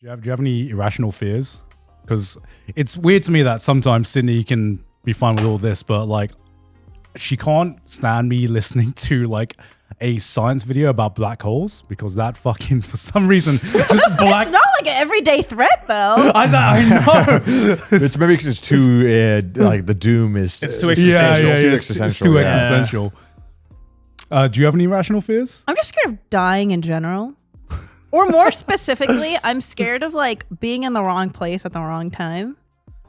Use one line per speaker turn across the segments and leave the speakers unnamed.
Do you have any irrational fears? Because it's weird to me that sometimes Sydney can be fine with all this, but like she can't stand me listening to like a science video about black holes because that fucking, for some reason, just black.
It's not like an everyday threat, though.
I know.
It's maybe because it's too like the doom is.
It's too existential.
It's too existential. Do you have any irrational fears?
I'm just scared of dying in general. Or more specifically, I'm scared of like being in the wrong place at the wrong time.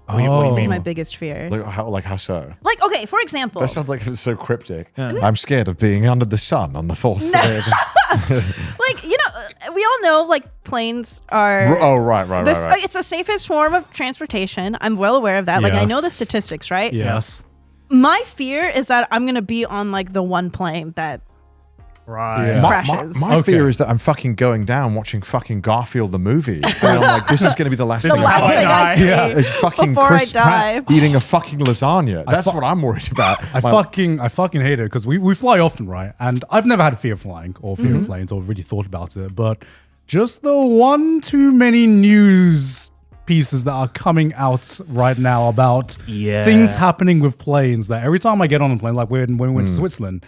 What do you
It's
mean?
my biggest fear.
Like how so?
Like, okay, for example.
That sounds like it's so cryptic. Yeah. I'm scared of being under the sun on the false side.
Like, you know, we all know like planes are.
Oh, right.
It's the safest form of transportation. I'm well aware of that. Like, I know the statistics, right?
Yes.
My fear is that I'm going to be on like the one plane that crashes.
My fear is that I'm fucking going down watching fucking Garfield the movie. And I'm like, this is going to be the last thing
I see
It's fucking
before
Chris
I die.
Pratt eating a fucking lasagna. That's what I'm worried about.
I fucking hate it because we fly often, right? And I've never had a fear of flying or fear of planes or really thought about it. But just the one too many news pieces that are coming out right now about things happening with planes that every time I get on a plane, like when we went to Switzerland,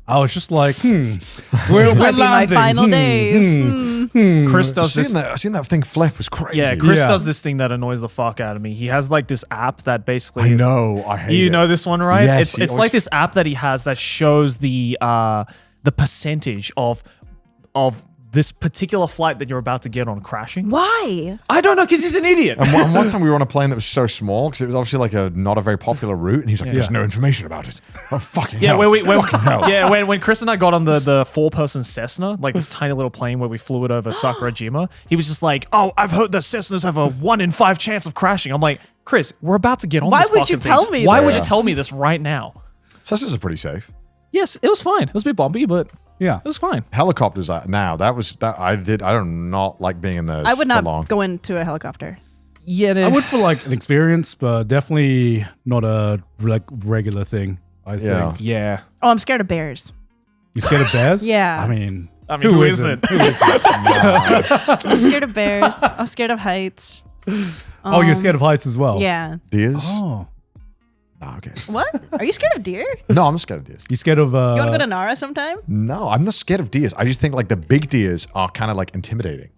I was just like, we're
might be my
landing.
final days.
Chris does this.
Seeing that thing flip was crazy.
Yeah, Chris does this thing that annoys the fuck out of me. He has like this app that basically.
I know. I hate it.
You know this one, right?
Yes,
it's like this app that he has that shows the percentage of this particular flight that you're about to get on crashing.
Why?
I don't know, because he's an idiot.
And one time we were on a plane that was so small because it was obviously like not a very popular route, and he's like, "There's no information about it." Oh fucking hell!
When Chris and I got on the 4-person Cessna, like this tiny little plane where we flew it over Sakurajima, he was just like, "Oh, I've heard that Cessnas have a 1 in 5 chance of crashing." I'm like, Chris, we're about to get on.
Why
this
would you
fucking
tell
thing.
me
Why
this?
would you tell me this right now?
Cessnas are pretty safe.
Yes, it was fine. It was a bit bumpy, but
Yeah,
it was fine.
Helicopters now I do not like being in those.
I would
for
not
long.
go into a helicopter.
Yeah,
I would for like an experience, but definitely not a like regular thing. I think.
Yeah.
Oh, I'm scared of bears.
You scared of bears?
Yeah.
I mean,
Who isn't?
Who isn't?
I'm scared of bears. I'm scared of heights.
Oh, you're scared of heights as well?
Yeah.
Deers?
Oh,
Nah, okay.
What? Are you scared of deer?
No, I'm not scared of deers.
you scared of?
You want to go to Nara sometime?
No, I'm not scared of deers. I just think like the big deers are kind of like intimidating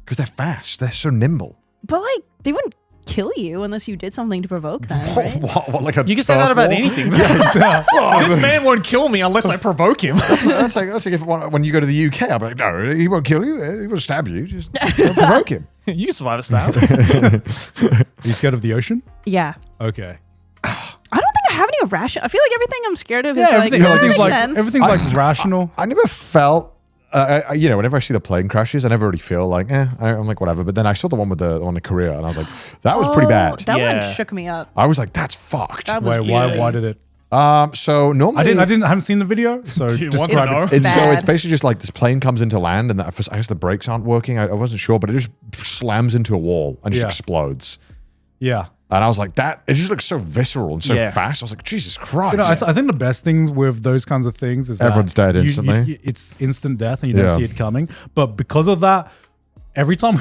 because they're fast. They're so nimble.
But like, they wouldn't kill you unless you did something to provoke them, right?
What, like a
You can say that
turf
about
war?
anything. This man won't kill me unless I provoke him.
That's like if when you go to the UK, I'll be like, no, he won't kill you. He won't stab you. Just provoke him.
You can survive a stab.
Are you scared of the ocean?
Yeah.
Okay.
I don't think I have any irrational. I feel like everything I'm scared of is like,
everything's
makes sense.
everything's like rational.
I never felt. Whenever I see the plane crashes, I never really feel like, I'm like, whatever. But then I saw the one with the one in Korea, and I was like, that was pretty bad.
That
Yeah.
one shook me up.
I was like, that's fucked.
That was
Wait, why did it?
So normally,
I haven't seen the video, so
Do you want to
describe
know?
it.
It's
Bad.
basically just like this plane comes into land, and I guess the brakes aren't working. I wasn't sure, but it just slams into a wall and just
Yeah.
explodes.
Yeah.
And I was like, it just looks so visceral and so
Yeah.
fast. I was like, Jesus Christ.
You know, I think the best things with those kinds of things is
Everyone's
that
dead instantly.
it's instant death, and you don't
Yeah.
see it coming. But because of that, every time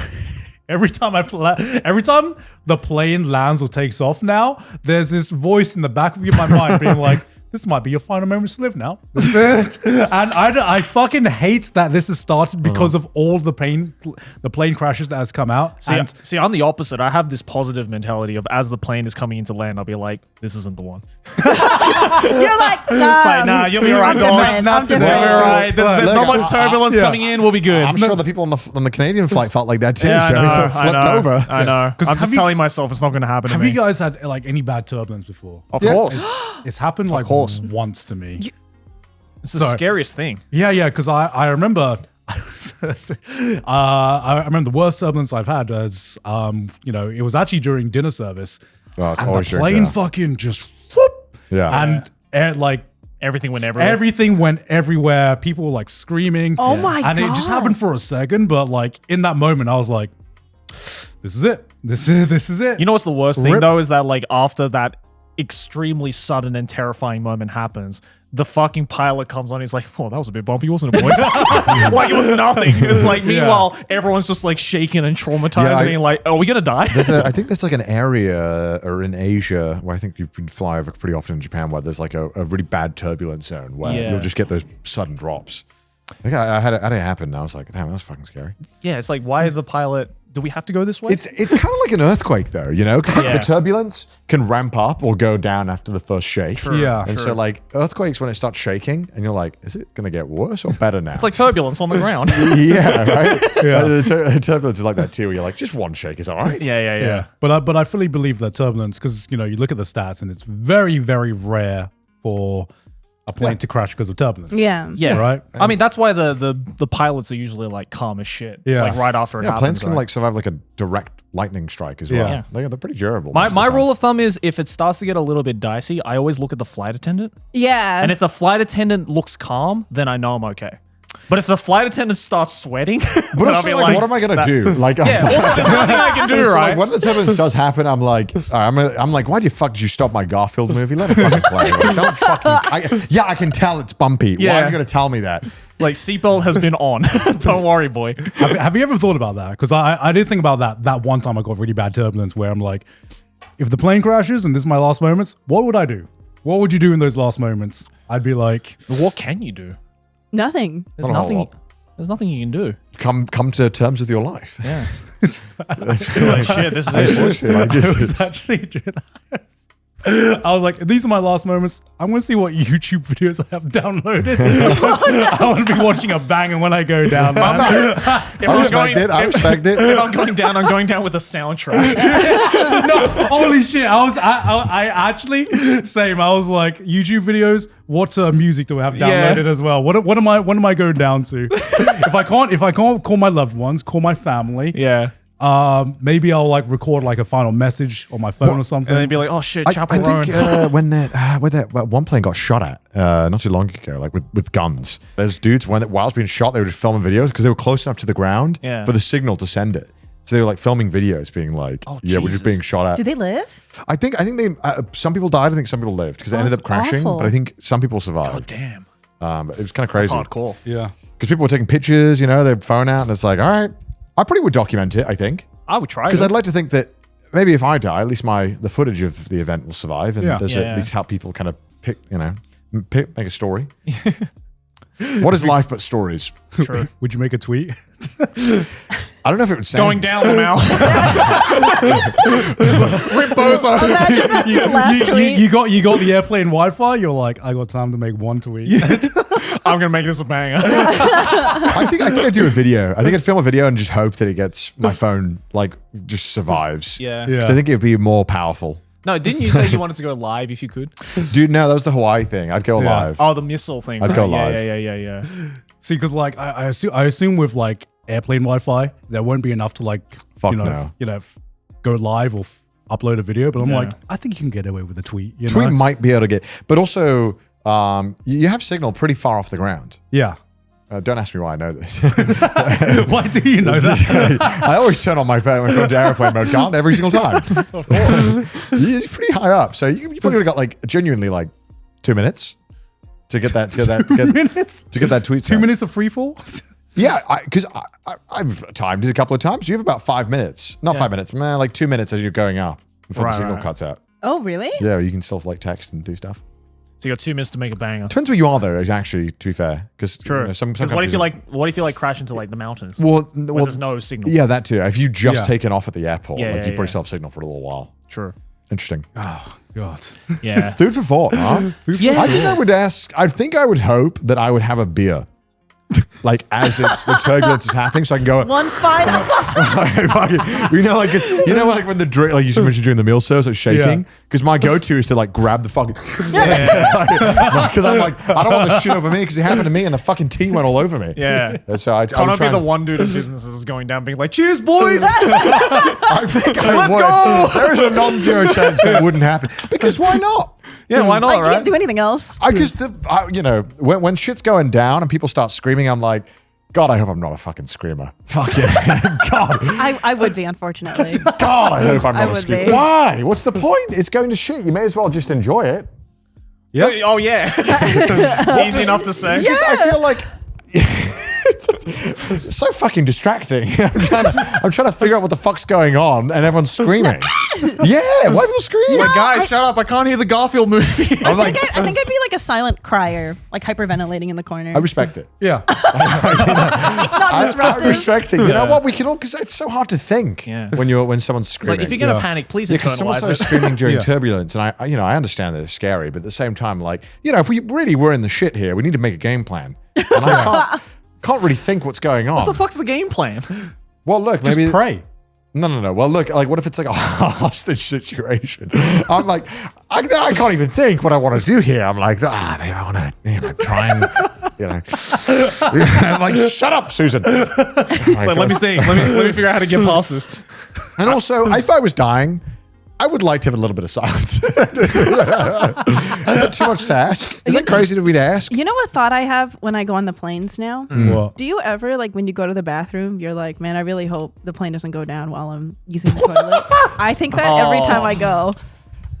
the plane lands or takes off, now there's this voice in the back of my mind being like, "This might be your final moments to live now." This is it. And I fucking hate that this has started because of all the plane crashes that has come out.
See, I'm the opposite. I have this positive mentality of as the plane is coming into land, I'll be like, this isn't the one.
You're like,
It's like, nah, you'll be all right.
I'm
Don't worry.
different.
Not
I'm
today.
different.
We're all right. There's not much turbulence
yeah.
coming in. We'll be good.
I'm sure the people on the Canadian flight felt like that too.
Yeah, I
so
know.
it flipped over.
I know.
'Cause
I'm
have
just
you-
telling myself it's not going to happen to
have
me.
you guys had like any bad turbulence before?
Of
Yeah.
course.
It's happened like
course.
once to me.
It's the
Sorry.
scariest thing.
Yeah, because I remember. I remember the worst turbulence I've had as it was actually during dinner service.
Oh, it's
And
always
the
during
plane
dinner.
fucking just whoop,
Yeah.
and like
Everything went everywhere.
everything went everywhere. People were like screaming.
Oh my
And it just
God.
happened for a second, but like in that moment, I was like, "This is it. This is it."
You know what's the worst thing
Rip.
though is that like after that extremely sudden and terrifying moment happens, the fucking pilot comes on. He's like, "Oh, that was a bit bumpy, wasn't it, boys?" Like it was nothing. It's like meanwhile, everyone's just like shaken and traumatized, being like, "Are we gonna die?"
I think there's like an area or in Asia where I think you can fly over pretty often in Japan where there's like a really bad turbulence zone where you'll just get those sudden drops. I think I had it happen. And I was like, damn, that was fucking scary.
Yeah, it's like, why the pilot? Do we have to go this way?
It's kind of like an earthquake though, you know, because the turbulence can ramp up or go down after the first shake.
True.
Yeah.
And so like earthquakes, when it starts shaking, and you're like, is it gonna get worse or better now?
It's like turbulence on the ground.
yeah, right.
Yeah.
The turbulence is like that too. Where you're like, just one shake is all right.
Yeah.
But I fully believe that turbulence, because you look at the stats and it's very, very rare for a plane to crash because of turbulence.
Yeah.
Right.
I mean, that's why the pilots are usually like calm as shit.
Yeah.
Like right after it happens.
Planes can
right?
like survive like a direct lightning strike as well.
Yeah.
They're pretty durable.
My rule of thumb is if it starts to get a little bit dicey, I always look at the flight attendant.
Yeah.
And if the flight attendant looks calm, then I know I'm okay. But if the flight attendant starts sweating,
But also, like, what am I gonna do? Like,
Yeah, also, there's nothing I can do,
so,
right?
like, when the turbulence does happen, I'm like, all right, I'm like, why the fuck did you stop my Garfield movie? Let it fucking play. Like, don't fucking. I can tell it's bumpy. Why
Yeah.
are you gonna tell me that?
Like, seatbelt has been on. Don't worry, boy.
Have you ever thought about that? Because I did think about that one time I got really bad turbulence where I'm like, if the plane crashes and this is my last moments, what would I do? What would you do in those last moments? I'd be like,
What can you do?
Nothing.
There's
Not a whole
nothing.
lot.
There's nothing you can do.
Come to terms with your life.
Yeah. Like, shit, this is it.
Seriously, like, just-
was actually doing that. I was like, these are my last moments. I'm going to see what YouTube videos I have downloaded. I want to be watching a banger when I go down. Man.
I respect it.
If I'm going down, I'm going down with a soundtrack.
No, holy shit. I actually, same. I was like, YouTube videos, what music do I have downloaded as well? What am I going down to? if I can't call my loved ones, call my family.
Yeah.
Maybe I'll like record like a final message on my phone or something.
And then be like, oh shit,
I
Chapel Roan.
think when that one plane got shot at not too long ago, like with guns. There's dudes while it was being shot, they were just filming videos because they were close enough to the ground for the signal to send it. So they were like filming videos, being like,
Oh,
"Yeah, we're just being shot at."
Do they live?
I think they some people died. I think some people lived because it ended up
that's
crashing.
awful.
But I think some people
Oh
survived.
damn.
It was kind of
That's
crazy
hardcore.
yeah.
because people were taking pictures. Their phone out, and it's like, all right, I probably would document it. I think.
I would try
Because
it.
I'd like to think that maybe if I die, at least the footage of the event will survive, and
Yeah.
there's
Yeah.
at least how people kind of make a story. What is life but stories?
True.
Would you make a tweet?
I don't know if it would sound
Going down the mouth. Rip Bozo.
Imagine that's your last tweet.
You got the airplane Wi-Fi. You're like, I got time to make one tweet.
I'm gonna make this a banger.
I think I'd do a video. I think I'd film a video and just hope that it gets my phone just survives.
Yeah.
Yeah.
'Cause I think it'd be more powerful.
No, didn't you say you wanted to go live if you could?
Dude, no, that was the Hawaii thing. I'd go
Yeah.
live.
Oh, the missile thing.
I'd
right?
go
Yeah,
live.
Yeah.
See, because like I assume with like airplane Wi-Fi, there won't be enough to like
Fuck
go live or upload a video. But I'm like, I think you can get away with a tweet. You
Tweet
know?
might be able to get, but also you have signal pretty far off the ground.
Yeah.
Don't ask me why I know this.
Why do you know that?
I always turn on my phone to airplane mode, can't every single time. Of course. It's pretty high up, so you probably got like genuinely like 2 minutes to get that
minutes.
to get that tweet.
2 minutes of free fall.
Yeah, because I've timed it a couple of times. You have about 5 minutes, not 5 minutes, man, like 2 minutes as you're going up before the signal cuts out.
Oh, really?
Yeah, you can still like text and do stuff.
So you got 2 minutes to make a banger.
Depends where you are though. Actually, to be fair, because
True.
some
Because what if
countries-
you crash into like the mountains?
Well,
where there's no signal.
yeah, that too. If you just
Yeah.
taken off at the airport,
Yeah,
like
yeah,
you probably
yeah.
still have signal for a little while.
True.
Interesting.
Oh God.
Yeah.
Food for thought, huh?
Yeah.
I think I would ask. I think I would hope that I would have a beer, like as the turbulence is happening, so I can go.
One final.
like when the drink, like you mentioned during the meal service, it's shaking.
Yeah.
Because my go-to is to like grab the fucking. Because I'm like, I don't want this shit over me because it happened to me and the fucking tea went all over me.
Yeah.
And so I
Can't
would
be
try
the
and-
one dude in businesses going down being like, cheers, boys.
I think I
Let's
would.
go!
There is a non-zero chance that wouldn't happen because why not?
Yeah, why not,
Like, you
right?
can't do anything else.
I just, when shit's going down and people start screaming, I'm like, God, I hope I'm not a fucking screamer. Fuck it. God,
I would be, unfortunately.
God, I hope I'm
I
not a
would
screamer.
be.
Why? What's the point? It's going to shit. You may as well just enjoy it.
Yeah.
Oh yeah. Easy enough to say.
Because I feel like it's so fucking distracting. I'm trying to figure out what the fuck's going on, and everyone's screaming. Yeah, why are people screaming?
Like, guys, shut up! I can't hear the Garfield movie.
I'm like,
I think I'd be like a silent crier, like hyperventilating in the corner.
I respect it.
Yeah.
It's not
I
disruptive.
respect it. You know what? We can all, because it's so hard to think when someone's
It's
screaming.
like if you're gonna panic, please
because someone
internalize
starts
it.
screaming during
Yeah.
turbulence, and I understand that it's scary, but at the same time, like, if we really were in the shit here, we need to make a game plan. And I can't really think what's going on.
What the fuck's the game plan?
Well, look,
Just
maybe
pray.
No. Well, look, like, what if it's like a hostage situation? I'm like, I can't even think what I want to do here. I'm like, maybe I want to, try and, I'm like, shut up, Susan.
Like, let me think. Let me figure out how to get past this.
And also, if I was dying, I would like to have a little bit of silence. Is that too much to ask? Is that crazy to me to ask?
You know what thought I have when I go on the planes now?
What?
Do you ever, like, when you go to the bathroom, you're like, man, I really hope the plane doesn't go down while I'm using the toilet? I think that every time I go.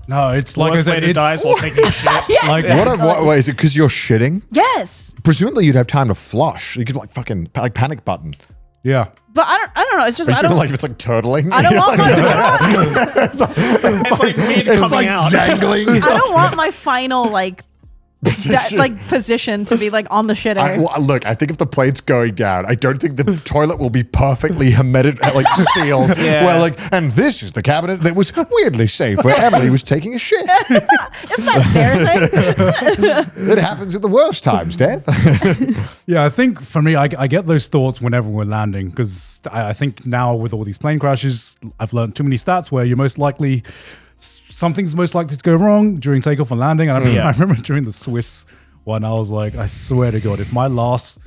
No, it's like I
Worst way
said,
to die is while taking a shit.
Yeah,
Like-
exactly.
What is it? Because you're shitting?
Yes.
Presumably, you'd have time to flush. You could like fucking like panic button.
yeah.
But I don't know. It's just,
Are you
I
talking
don't,
like if it's like turtling?
I don't want my,
It's like mid
It's
coming
like
out.
jangling.
I don't want my final, like, position to be like on the shitter.
Look, I think if the plane's going down, I don't think the toilet will be perfectly like sealed.
Yeah.
Well, like, and this is the cabinet that was weirdly safe where Emily was taking a shit.
Isn't that embarrassing?
It happens at the worst times, Death.
Yeah, I think for me, I get those thoughts whenever we're landing because I think now with all these plane crashes, I've learned too many stats where you're most likely, something's most likely to go wrong during takeoff and landing. And I remember during the Swiss one, I was like, I swear to God, if my last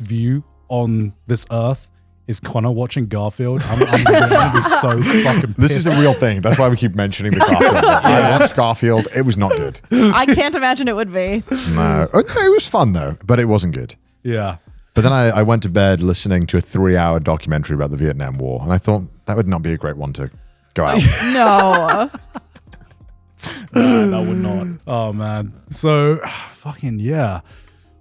view on this earth is Connor watching Garfield, I'm going to be so fucking pissed.
This is a real thing. That's why we keep mentioning the Garfield. I watched Garfield. It was not good.
I can't imagine it would be.
No. It was fun, though, but it wasn't good.
Yeah.
But then I went to bed listening to a 3-hour documentary about the Vietnam War, and I thought that would not be a great one to go out.
No.
That would not.
Oh, man. So, fucking, yeah.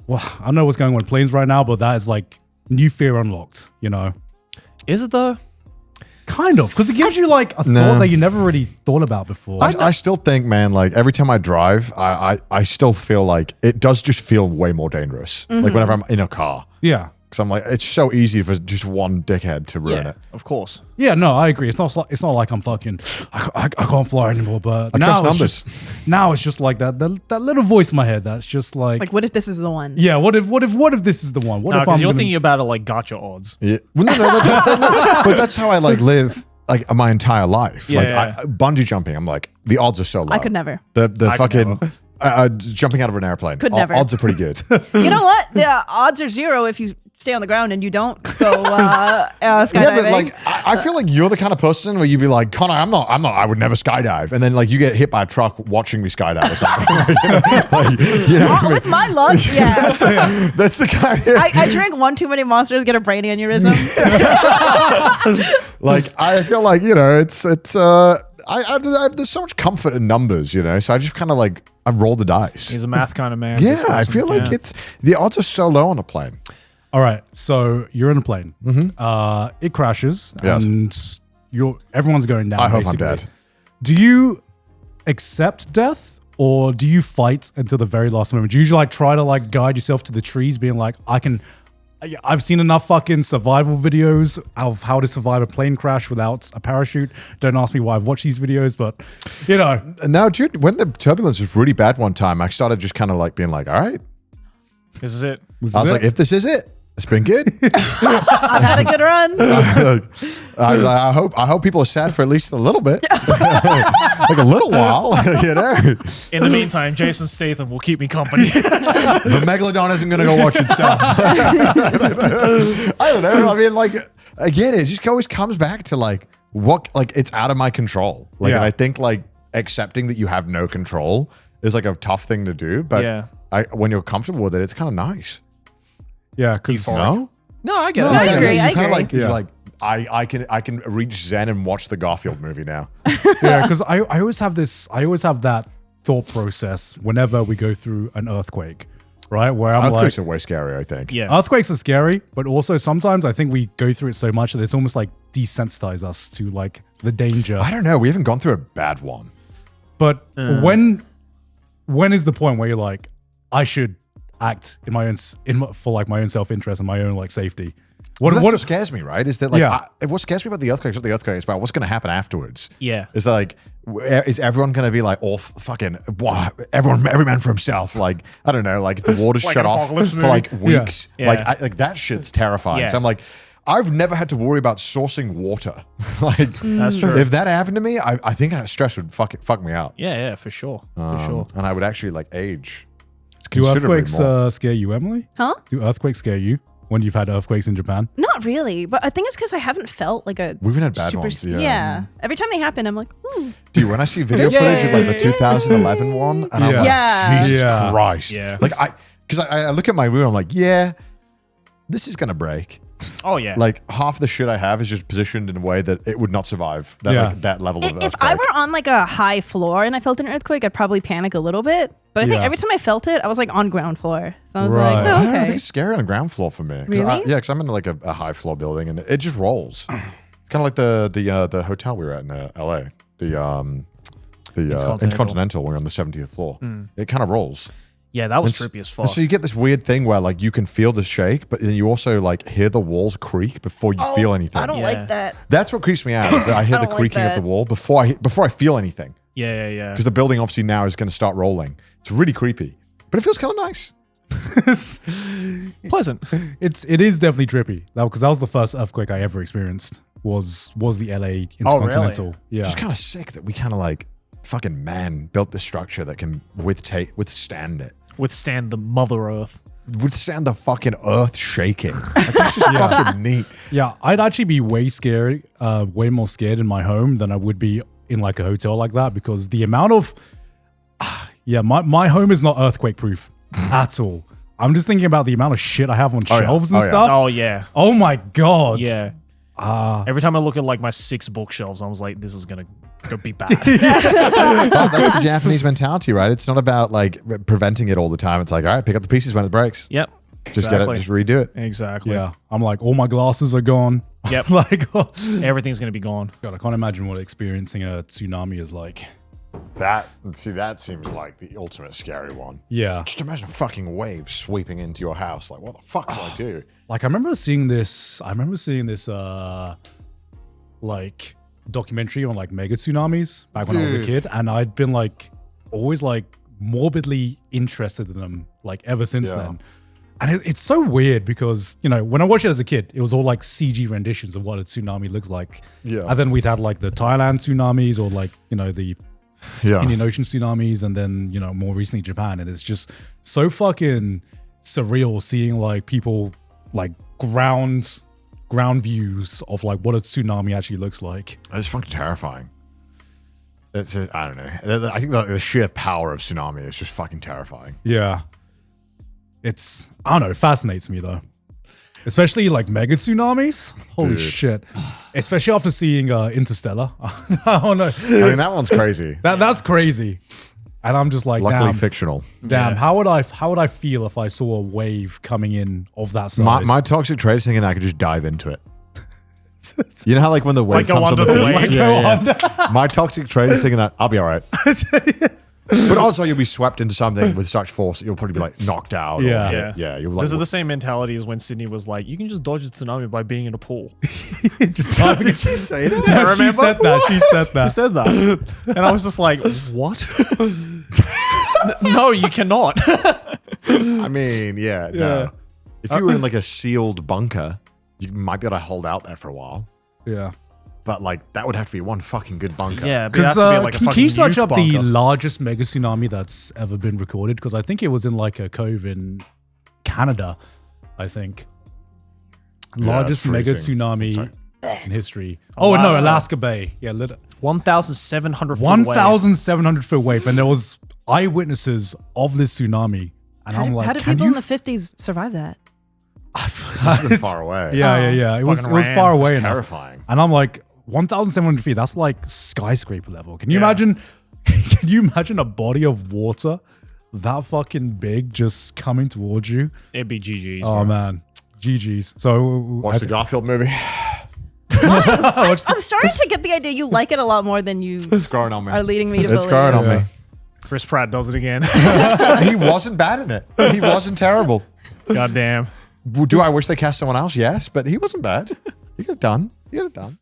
Well, I don't know what's going on with planes right now, but that is like new fear unlocked,
Is it though?
Kind of, because it gives you like a
No.
thought that you never really thought about before.
I still think, man, like every time I drive, I still feel like it does just feel way more dangerous. Like whenever I'm in a car.
Yeah.
Because I'm like, it's so easy for just one dickhead to ruin it.
Of course.
Yeah, no, I agree. It's not like I'm fucking, I can't fly anymore, but
I
now
trust
it's
numbers.
now it's just like that little voice in my head that's just like,
Like, what if this is the one?
yeah, what if this is the one? What
No,
if
because
I'm
you're
gonna-
thinking about it like gotcha odds.
Yeah. Well, no, but that's how I like live like my entire life.
Yeah,
like
yeah.
bungee jumping, I'm like, the odds are so low.
I could never.
The
I could
fucking jumping out of an airplane.
Could never.
Odds are pretty good.
You know what? The odds are zero if you stay on the ground and you don't go skydiving.
Yeah, but like I feel like you're the kind of person where you'd be like, Connor, I'm not, I would never skydive. And then like you get hit by a truck watching me skydive or something.
With my luck, yeah.
That's the kind of,
I drink one too many monsters, get a brain aneurysm.
like I feel like, it's there's so much comfort in numbers, so I just kind of like, I roll the dice.
He's a math kind of man.
Yeah,
this
I
person.
feel like
Yeah.
the odds are so low on a plane.
All right, so you're in a plane. It crashes,
Yes.
and everyone's going down.
I hope I'm
basically.
dead.
Do you accept death, or do you fight until the very last moment? Do you usually like try to like guide yourself to the trees, being like, I've seen enough fucking survival videos of how to survive a plane crash without a parachute. Don't ask me why I've watched these videos, but
Now, dude, when the turbulence was really bad one time, I started just kind of like being like, all right.
This is it.
I was like, if this is it, it's been good.
I've had a good run.
I hope people are sad for at least a little bit, like a little while,
In the meantime, Jason Statham will keep me company.
The megalodon isn't going to go watch itself. I don't know. I mean, like, again, it just always comes back to like what, like, it's out of my control. Like,
Yeah.
and I think like accepting that you have no control is like a tough thing to do. But
Yeah.
when you're comfortable with it, it's kind of nice.
yeah, because
No,
No, I get it.
I
You
agree,
kinda
I
kinda
agree.
like, you're
Yeah.
like I can reach Zen and watch the Garfield movie now.
yeah, because I always have that thought process whenever we go through an earthquake, right? Where I'm
Earthquakes
like,
are way scary, I think.
Yeah.
earthquakes are scary, but also sometimes I think we go through it so much that it's almost like desensitize us to like the danger.
I don't know. We haven't gone through a bad one.
But when is the point where you're like, I should act in my own for like my own self-interest and my own like safety?
What scares me, right? Is that like
Yeah.
what scares me about the earthquakes? Not the earthquakes, but what's going to happen afterwards?
Yeah.
Is that like is everyone going to be like all fucking every man for himself? Like I don't know, like if the water's
Like
shut
an
off
apocalypse
for
movie.
like weeks,
Yeah.
like that shit's terrifying.
Yeah.
So I'm like, I've never had to worry about sourcing water. Like
That's true.
if that happened to me, I think that stress would fuck me out.
Yeah, for sure. For sure.
And I would actually like age.
Do
considerably
earthquakes
more.
scare you, Emily?
Huh?
Do earthquakes scare you when you've had earthquakes in Japan?
Not really, but I think it's because I haven't felt like a.
We've had bad
super,
ones.
Yeah. Every time they happen, I'm like, ooh.
Dude, when I see video footage of like the 2011 one, and I'm like,
Yeah.
Jesus
Yeah.
Christ.
Yeah.
Like because I look at my room, I'm like, yeah, this is gonna break.
Oh yeah.
Like half the shit I have is just positioned in a way that it would not survive that
Yeah.
like, that level of
If I
earthquake.
were on like a high floor and I felt an earthquake, I'd probably panic a little bit. But I think
Yeah.
every time I felt it, I was like on ground floor. So I was
Right.
like,
I
oh,
don't know, I
okay.
think it's scary on the ground floor for me. 'Cause
Really?
because I'm in like a high floor building and it just rolls. It's kind of like the hotel we were at in LA. The Intercontinental. We're on the 70th floor. It kind of rolls.
Yeah, that was
And
trippy as
and
fuck.
so you get this weird thing where like you can feel the shake, but then you also like hear the walls creak before you feel anything.
I don't
Yeah.
like that.
That's what creeps me out. Is that I hear
I
the
don't like
creaking of the
that.
wall before I feel anything.
Yeah.
Because the building obviously now is going to start rolling. It's really creepy, but it feels kind of nice.
Pleasant.
It is definitely trippy. Because that was the first earthquake I ever experienced. Was the LA Intercontinental? Yeah.
Just kind of sick that we kind of like fucking man built this structure that can withstand it.
Withstand the Mother Earth.
Withstand the fucking earth shaking. Like, this is fucking neat.
Yeah, I'd actually be way more scared in my home than I would be in like a hotel like that because the amount of, my home is not earthquake proof at all. I'm just thinking about the amount of shit I have on
yeah.
shelves and
Oh, yeah.
stuff.
Oh yeah.
Oh my god.
Yeah. Every time I look at like my 6 bookshelves, I was like, this is gonna go be bad.
But that's the Japanese mentality, right? It's not about like preventing it all the time. It's like, all right, pick up the pieces when it breaks.
Yep.
Just get it, just redo it.
Exactly.
Yeah. I'm like, all my glasses are gone.
Yep.
Like, oh,
Everything's gonna be gone.
God, I can't imagine what experiencing a tsunami is like.
That seems like the ultimate scary one.
Yeah.
Just imagine a fucking wave sweeping into your house. Like, what the fuck do I do?
Like I remember seeing this like documentary on like mega tsunamis back when I was a
Dude.
kid, and I'd been like always like morbidly interested in them like ever since
Yeah.
then. And it's so weird because, you know, when I watched it as a kid, it was all like CG renditions of what a tsunami looks like.
Yeah.
And then we'd had like the Thailand tsunamis or like, you know, the
Yeah.
Indian Ocean tsunamis, and then, you know, more recently Japan. And it's just so fucking surreal seeing like people like ground views of like what a tsunami actually looks like.
It's fucking terrifying. I don't know. I think the sheer power of tsunami is just fucking terrifying.
Yeah. I don't know, it fascinates me though. Especially like mega tsunamis. Holy
Dude.
shit. Especially after seeing Interstellar. I don't know.
I mean, that one's crazy.
That's crazy. And I'm just like,
Luckily
damn,
fictional.
damn,
Yeah.
how would I feel if I saw a wave coming in of that size?
My toxic trait is thinking I could just dive into it. You know how like when the wave
Like go
comes on
under
the
the
beach?
wave?
Yeah. My toxic trait is thinking that I'll be all right. But also you'll be swept into something with such force that you'll probably be like knocked out.
Yeah.
Or, yeah. You're like,
This is the same mentality as when Sydney was like, you can just dodge a tsunami by being in a pool.
just diving
Did she say that?
Yeah, she
remember?
said that. She said that.
He said that. And I was just like, what? No, you cannot.
I mean, yeah. No. If you were in like a sealed bunker, you might be able to hold out there for a while.
Yeah.
But like that would have to be one fucking good bunker.
Yeah, but it has
Because
to be like a
can
fucking
you search
nuke
up the
bunker.
largest mega tsunami that's ever been recorded? Because I think it was in like a cove in Canada, I think. Largest
it's
mega
freezing.
tsunami in history. Oh, no,
Alaska.
Alaska Bay. Yeah,
1,700 foot
1,700 foot wave. And there was eyewitnesses of this tsunami. And I'm like,
How did
can
people
you?
in the 50s survive that?
It's been far away.
Yeah. It was
Fucking
far
ran.
away
It's
enough.
terrifying.
And I'm like, 1,700 feet, that's like skyscraper level. Can you imagine Can you imagine a body of water that fucking big just coming towards you?
It'd be GG's.
Oh,
bro.
man. GG's. So
Watch the Garfield movie.
I'm starting to get the idea you like it a lot more than you
It's growing on me.
are leading me to believe.
It's growing on me.
Chris Pratt does it again.
He wasn't bad in it. He wasn't terrible.
God damn.
Do I wish they cast someone else? Yes, but he wasn't bad. He got it done. He got it done.